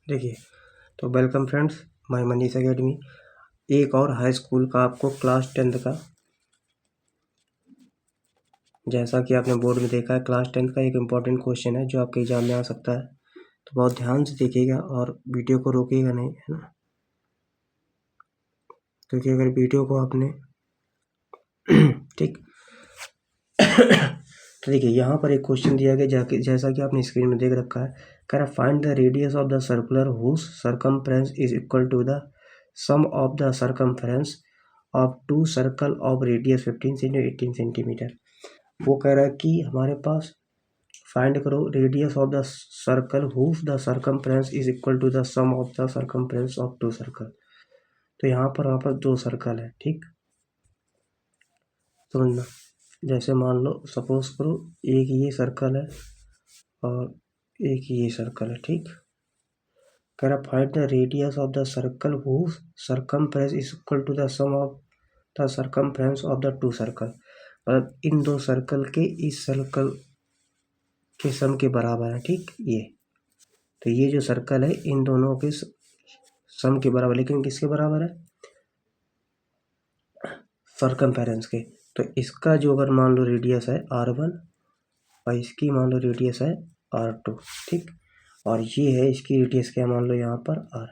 देखिए, तो welcome friends, my Manish academy. एक और हाई स्कूल का आपको क्लास 10th का, जैसा कि आपने बोर्ड में देखा है, क्लास 10th का एक इम्पॉर्टेंट क्वेश्चन है जो आपके एग्जाम में आ सकता है। तो बहुत ध्यान से देखिएगा और वीडियो को रोकिएगा नहीं, है ना, क्योंकि अगर वीडियो को आपने ठीक तो देखिए यहाँ पर एक क्वेश्चन दिया गया जैसा कि आपने स्क्रीन में देख रखा है। कह रहा find the radius of the circular whose circumference is equal to the sum of the circumference of two circle of radius 15 से 18 सेंटीमीटर। वो कह रहा है कि हमारे पास फाइंड करो radius of the circle whose the circumference is equal to the sum of the circumference of two circle. तो यहाँ पर दो सर्कल है, ठीक, समझना। जैसे मान लो, सपोज करो एक ये सर्कल है और एक ये सर्कल है, ठीक। कह रहा find the radius of the circle whose circumference is equal to the sum of the circumference of the two circle. मतलब इन दो सर्कल के इस सर्कल के सम के बराबर है, ठीक। ये तो ये जो सर्कल है इन दोनों के सम के बराबर, लेकिन किसके बराबर है? सर्कमफेरेंस के। तो इसका जो अगर मान लो रेडियस है R1 और इसकी मान लो रेडियस है R2, ठीक। और ये है इसकी रेडियस क्या, मान लो यहाँ पर R।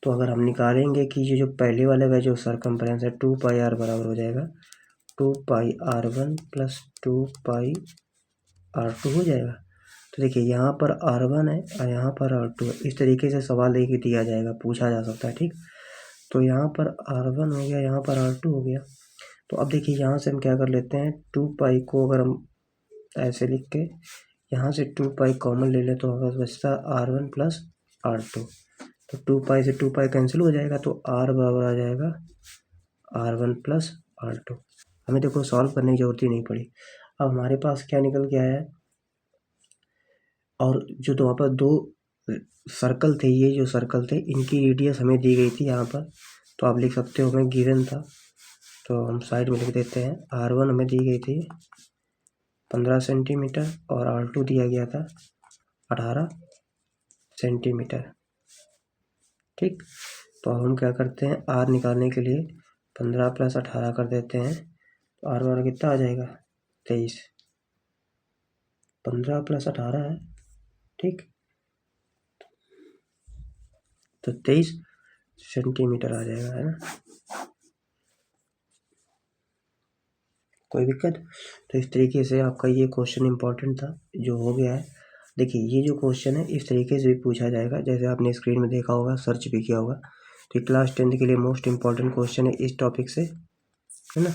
तो अगर हम निकालेंगे कि ये जो पहले वाले का जो सर्कमफेरेंस है 2πr बराबर हो जाएगा 2πr1 प्लस 2πr2 हो जाएगा। तो देखिए यहाँ पर R1 है और यहाँ पर R2 है। इस तरीके से सवाल लेके दिया जाएगा, पूछा जा सकता है, ठीक। तो यहाँ पर R1 हो गया, यहाँ पर R2 हो गया। तो अब देखिए यहाँ से हम क्या कर लेते हैं, 2π को अगर हम ऐसे लिख के यहाँ से 2π कॉमन ले लें तो हमारे बचता R1 प्लस R2। तो 2π से 2π कैंसिल हो जाएगा, तो R बराबर आ जाएगा R1 प्लस R2। हमें देखो सॉल्व करने की जरूरत ही नहीं पड़ी। अब हमारे पास क्या निकल के आया है, और जो तो वहाँ पर दो सर्कल थे, ये जो सर्कल थे इनकी रेडियस हमें दी गई थी यहाँ पर। तो आप लिख सकते हो, हमें गिवन था तो हम साइड में लिख देते हैं। R1 हमें दी गई थी 15 सेंटीमीटर और R2 दिया गया था 18 सेंटीमीटर, ठीक। तो अब हम क्या करते हैं, R निकालने के लिए 15 प्लस 18 कर देते हैं। तो R वाला कितना आ जाएगा, 23। 15 प्लस 18 है, ठीक, तो 23 सेंटीमीटर आ जाएगा, है ना। कोई दिक्कत? तो इस तरीके से आपका ये क्वेश्चन इंपॉर्टेंट था जो हो गया है। देखिए ये जो क्वेश्चन है इस तरीके से भी पूछा जाएगा, जैसे आपने स्क्रीन में देखा होगा, सर्च भी किया होगा। तो क्लास 10th के लिए मोस्ट इंपॉर्टेंट क्वेश्चन है इस टॉपिक से, है ना।